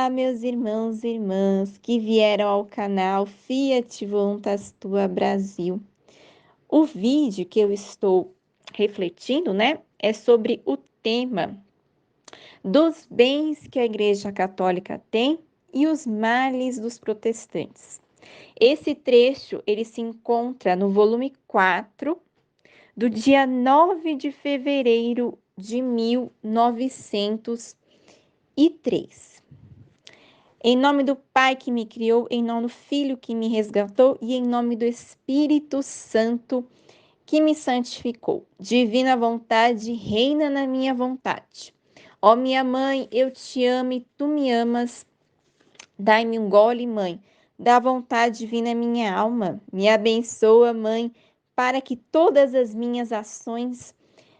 Olá, meus irmãos e irmãs que vieram ao canal Fiat Voluntas Tua Brasil. O vídeo que eu estou refletindo, é sobre o tema dos bens que a Igreja Católica tem e os males dos protestantes. Esse trecho, ele se encontra no volume 4, do dia 9 de fevereiro de 1903. Em nome do Pai que me criou, em nome do Filho que me resgatou e em nome do Espírito Santo que me santificou. Divina vontade, reina na minha vontade. Ó minha mãe, eu te amo e tu me amas. Dai-me um gole, mãe, da vontade divina minha alma. Me abençoa, mãe, para que todas as minhas ações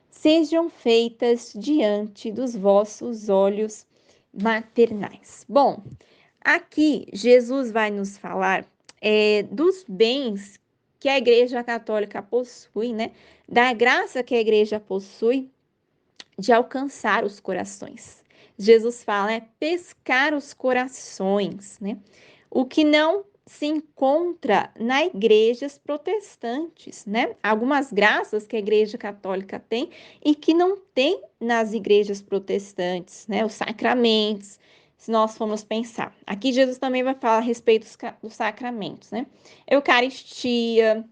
sejam feitas diante dos vossos olhos maternais. Bom, aqui, Jesus vai nos falar dos bens que a Igreja Católica possui, da graça que a Igreja possui de alcançar os corações. Jesus fala, pescar os corações, O que não se encontra nas igrejas protestantes, Algumas graças que a Igreja Católica tem e que não tem nas igrejas protestantes, Os sacramentos, se nós formos pensar. Aqui Jesus também vai falar a respeito dos sacramentos, Eucaristia,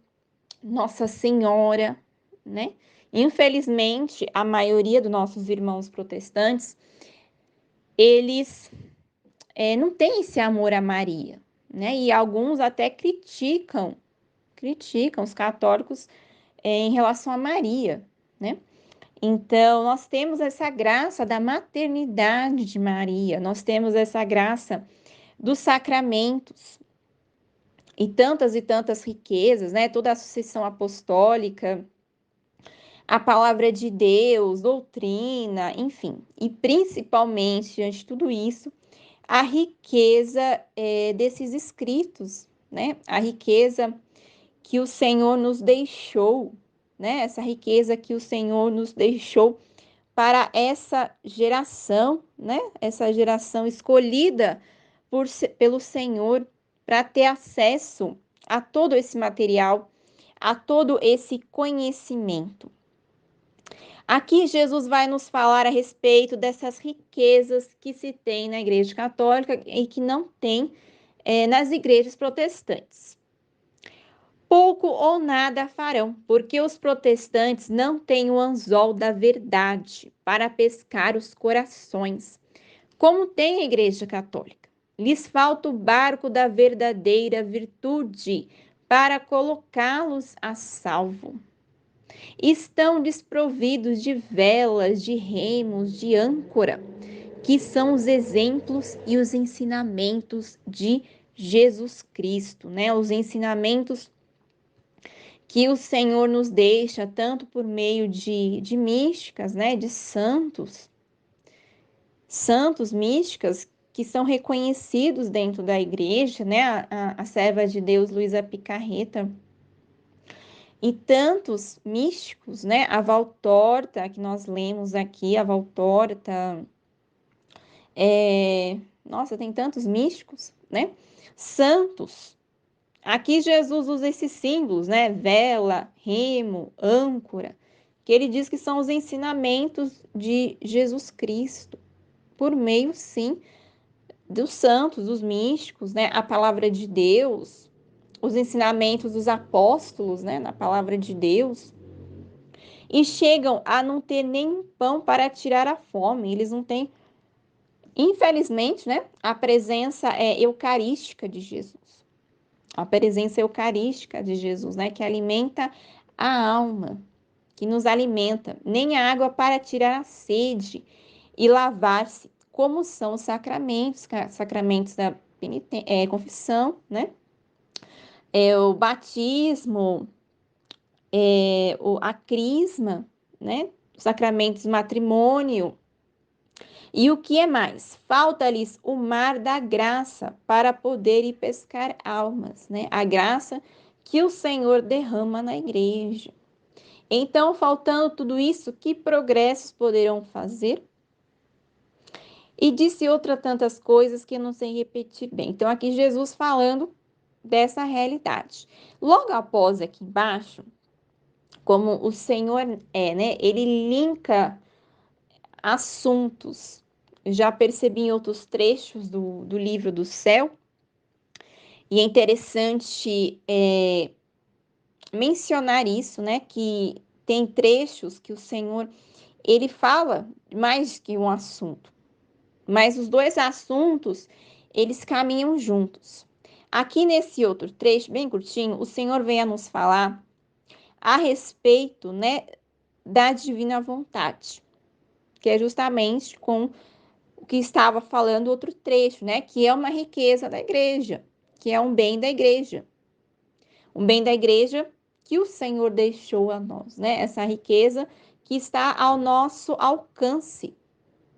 Nossa Senhora, Infelizmente, a maioria dos nossos irmãos protestantes, eles não têm esse amor a Maria, E alguns até criticam os católicos em relação a Maria, Então, nós temos essa graça da maternidade de Maria, nós temos essa graça dos sacramentos e tantas riquezas, Toda a sucessão apostólica, a palavra de Deus, doutrina, enfim. E principalmente, diante de tudo isso, a riqueza desses escritos, A riqueza que o Senhor nos deixou, Essa riqueza que o Senhor nos deixou para essa geração, Essa geração escolhida pelo Senhor para ter acesso a todo esse material, a todo esse conhecimento. Aqui Jesus vai nos falar a respeito dessas riquezas que se tem na Igreja Católica e que não tem nas igrejas protestantes. Pouco ou nada farão, porque os protestantes não têm o anzol da verdade para pescar os corações, como tem a Igreja Católica. Lhes falta o barco da verdadeira virtude para colocá-los a salvo. Estão desprovidos de velas, de remos, de âncora, que são os exemplos e os ensinamentos de Jesus Cristo, Os ensinamentos que o Senhor nos deixa, tanto por meio de místicas, de santos místicas, que são reconhecidos dentro da igreja, a serva de Deus, Luísa Picarreta, e tantos místicos, A Valtorta, que nós lemos aqui, a Valtorta, nossa, tem tantos místicos, Santos. Aqui Jesus usa esses símbolos, Vela, remo, âncora, que ele diz que são os ensinamentos de Jesus Cristo, por meio, sim, dos santos, dos místicos, A palavra de Deus, os ensinamentos dos apóstolos, na palavra de Deus, e chegam a não ter nem pão para tirar a fome. Eles não têm, infelizmente, a presença eucarística de Jesus. A presença eucarística de Jesus, que alimenta a alma, que nos alimenta, nem a água para tirar a sede e lavar-se, como são os sacramentos da confissão, o batismo, a crisma, os sacramentos do matrimônio. E o que é mais? Falta-lhes o mar da graça para poder ir pescar almas, A graça que o Senhor derrama na igreja. Então, faltando tudo isso, que progressos poderão fazer? E disse outras tantas coisas que eu não sei repetir bem. Então, aqui Jesus falando dessa realidade. Logo após aqui embaixo, como o Senhor né? Ele linka assuntos. Já percebi em outros trechos do livro do céu, e é interessante mencionar isso, né? Que tem trechos que o Senhor, ele fala mais que um assunto, mas os dois assuntos, eles caminham juntos. Aqui nesse outro trecho, bem curtinho, o Senhor vem a nos falar a respeito, né, da divina vontade, que é justamente com o que estava falando outro trecho, né, que é uma riqueza da igreja, que é um bem da igreja. Um bem da igreja que o Senhor deixou a nós, né? Essa riqueza que está ao nosso alcance.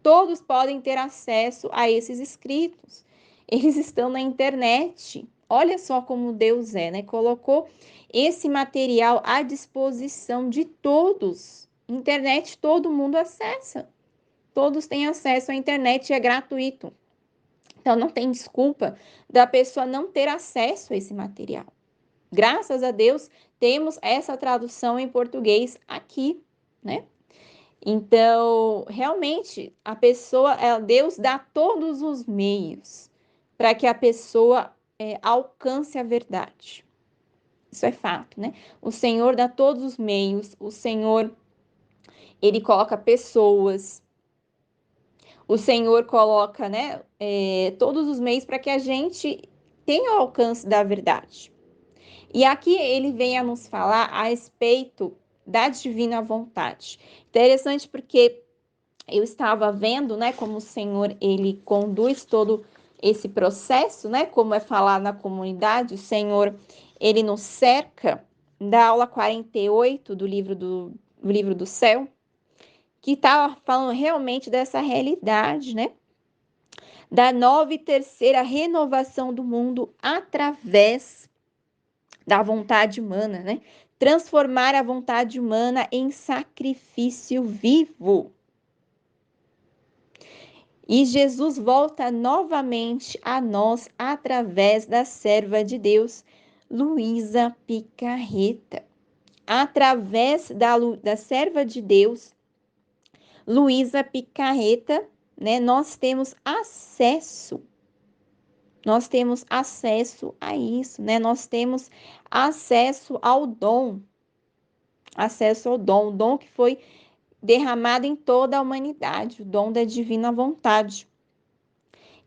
Todos podem ter acesso a esses escritos. Eles estão na internet. Olha só como Deus é, né? Colocou esse material à disposição de todos. Internet todo mundo acessa. Todos têm acesso à internet, é gratuito. Então não tem desculpa da pessoa não ter acesso a esse material. Graças a Deus, temos essa tradução em português aqui, né? Então, realmente, a pessoa, Deus dá todos os meios para que a pessoa alcance a verdade. Isso é fato, né? O Senhor dá todos os meios, o Senhor, ele coloca pessoas, o Senhor coloca, né, todos os meios para que a gente tenha o alcance da verdade. E aqui ele vem a nos falar a respeito da divina vontade. Interessante porque eu estava vendo, né, como o Senhor ele conduz todo esse processo, né, como é falado na comunidade, o Senhor ele nos cerca, da aula 48 do livro do céu, que estava falando realmente dessa realidade, né, da nova e terceira renovação do mundo através da vontade humana, né? Transformar a vontade humana em sacrifício vivo. E Jesus volta novamente a nós através da serva de Deus, Luísa Picarreta. Através da serva de Deus, Luísa Picarreta, né, nós temos acesso a isso, né? Nós temos acesso ao dom, o dom que foi derramado em toda a humanidade, o dom da divina vontade.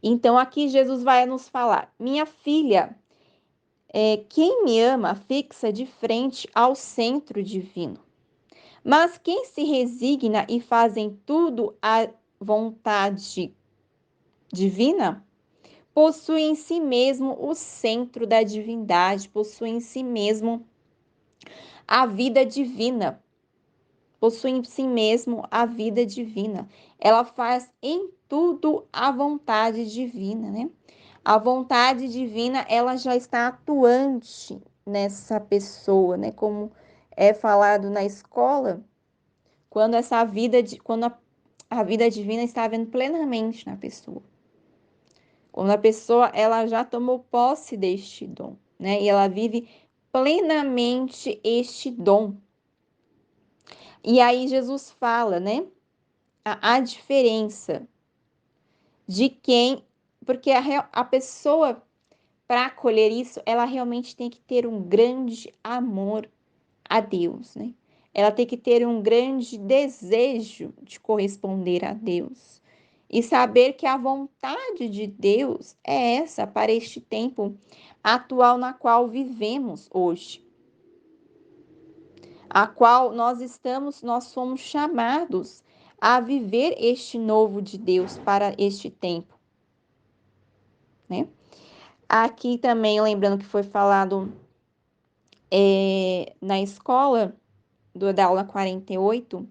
Então aqui Jesus vai nos falar: minha filha, quem me ama fixa de frente ao centro divino. Mas quem se resigna e faz em tudo a vontade divina, possui em si mesmo o centro da divindade, possui em si mesmo a vida divina. Possui em si mesmo a vida divina. Ela faz em tudo a vontade divina, né? A vontade divina, ela já está atuante nessa pessoa, né? Como é falado na escola, quando a vida divina está vendo plenamente na pessoa. Quando a pessoa ela já tomou posse deste dom, né? E ela vive plenamente este dom. E aí Jesus fala, né? A diferença de quem, porque a pessoa, para colher isso, ela realmente tem que ter um grande amor a Deus, né? Ela tem que ter um grande desejo de corresponder a Deus e saber que a vontade de Deus é essa para este tempo atual na qual vivemos hoje, a qual nós somos chamados a viver este novo de Deus para este tempo, né? Aqui também, lembrando que foi falado na escola da aula 48,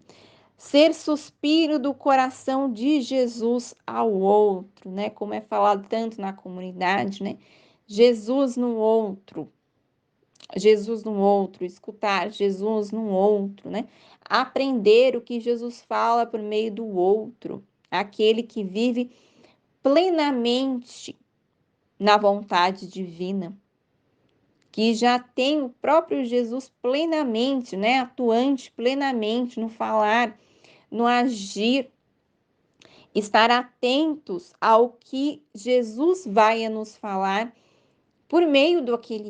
ser suspiro do coração de Jesus ao outro, né? Como é falado tanto na comunidade, né? Jesus no outro, escutar Jesus no outro, né? Aprender o que Jesus fala por meio do outro. aquele que vive plenamente na vontade divina, que já tem o próprio Jesus plenamente, né, atuante plenamente no falar, no agir, estar atentos ao que Jesus vai nos falar por meio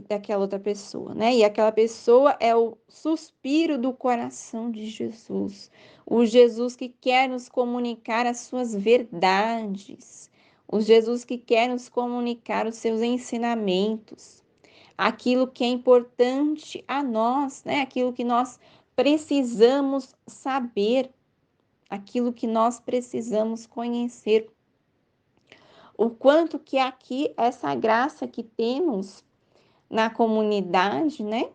daquela outra pessoa, né? E aquela pessoa é o suspiro do coração de Jesus, o Jesus que quer nos comunicar as suas verdades, o Jesus que quer nos comunicar os seus ensinamentos, aquilo que é importante a nós, né? Aquilo que nós precisamos saber, aquilo que nós precisamos conhecer. O quanto que aqui essa graça que temos na comunidade, né,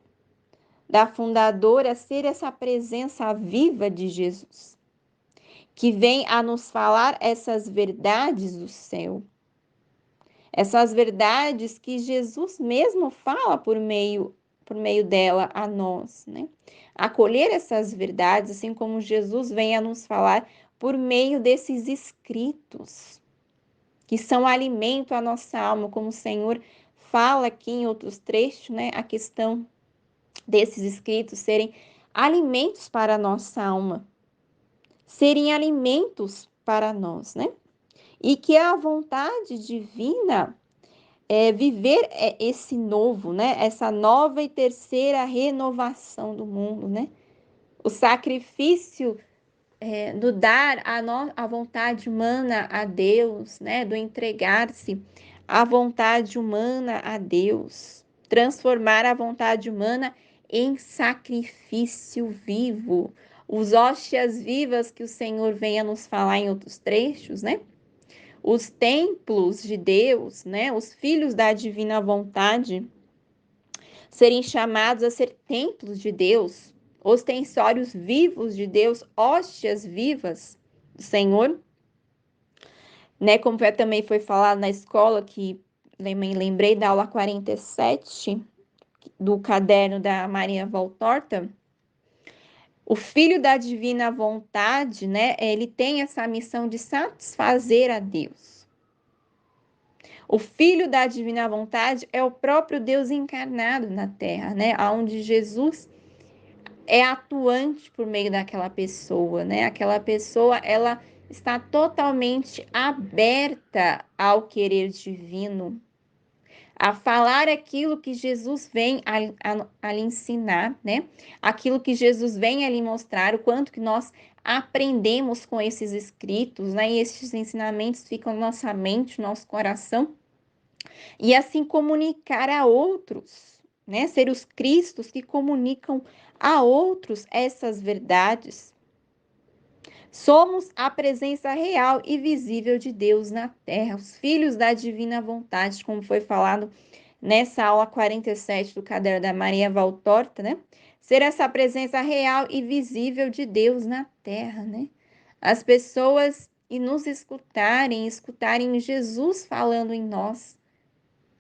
da fundadora ser essa presença viva de Jesus, que vem a nos falar essas verdades do céu, essas verdades que Jesus mesmo fala por meio dela a nós, né? Acolher essas verdades, assim como Jesus vem a nos falar por meio desses escritos, que são alimento à nossa alma, como o Senhor fala aqui em outros trechos, né? A questão desses escritos serem alimentos para a nossa alma, serem alimentos para nós, né? E que a vontade divina é viver esse novo, né? Essa nova e terceira renovação do mundo, né? O sacrifício do dar a vontade humana a Deus, né? Do entregar-se à vontade humana a Deus, transformar a vontade humana em sacrifício vivo. Os hóstias vivas que o Senhor vem a nos falar em outros trechos, né? Os templos de Deus, né? Os filhos da divina vontade serem chamados a ser templos de Deus, ostensórios vivos de Deus, hóstias vivas do Senhor, né? Como também foi falado na escola, que lembrei da aula 47 do caderno da Maria Valtorta, o filho da divina vontade, né? Ele tem essa missão de satisfazer a Deus. O filho da divina vontade é o próprio Deus encarnado na Terra, né? Onde Jesus é atuante por meio daquela pessoa, né? Aquela pessoa, ela está totalmente aberta ao querer divino, a falar aquilo que Jesus vem a lhe ensinar, né? Aquilo que Jesus vem a lhe mostrar, o quanto que nós aprendemos com esses escritos, né? E esses ensinamentos ficam na nossa mente, no nosso coração, e assim comunicar a outros, né? Ser os cristos que comunicam a outros essas verdades. Somos a presença real e visível de Deus na terra, os filhos da divina vontade, como foi falado nessa aula 47 do caderno da Maria Valtorta, né? Ser essa presença real e visível de Deus na terra, né? As pessoas e nos escutarem Jesus falando em nós,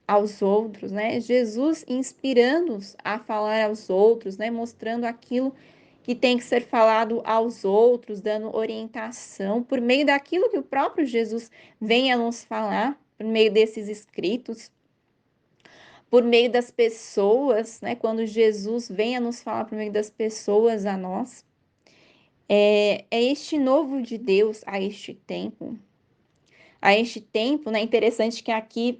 aos outros, né? Jesus inspirando-nos a falar aos outros, né? Mostrando aquilo que tem que ser falado aos outros, dando orientação por meio daquilo que o próprio Jesus vem a nos falar, por meio desses escritos, por meio das pessoas, né? Quando Jesus vem a nos falar por meio das pessoas a nós. É este novo de Deus a este tempo. A este tempo, né? Interessante que aqui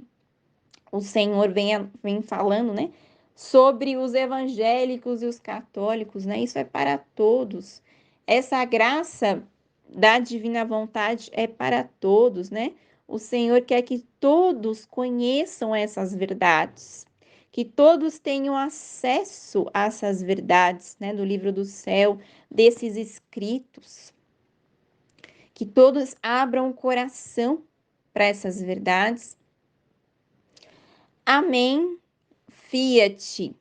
o Senhor vem falando, né? Sobre os evangélicos e os católicos, né? Isso é para todos. Essa graça da divina vontade é para todos, né? O Senhor quer que todos conheçam essas verdades, que todos tenham acesso a essas verdades, né? Do livro do céu, desses escritos, que todos abram o coração para essas verdades. Amém. Fiat.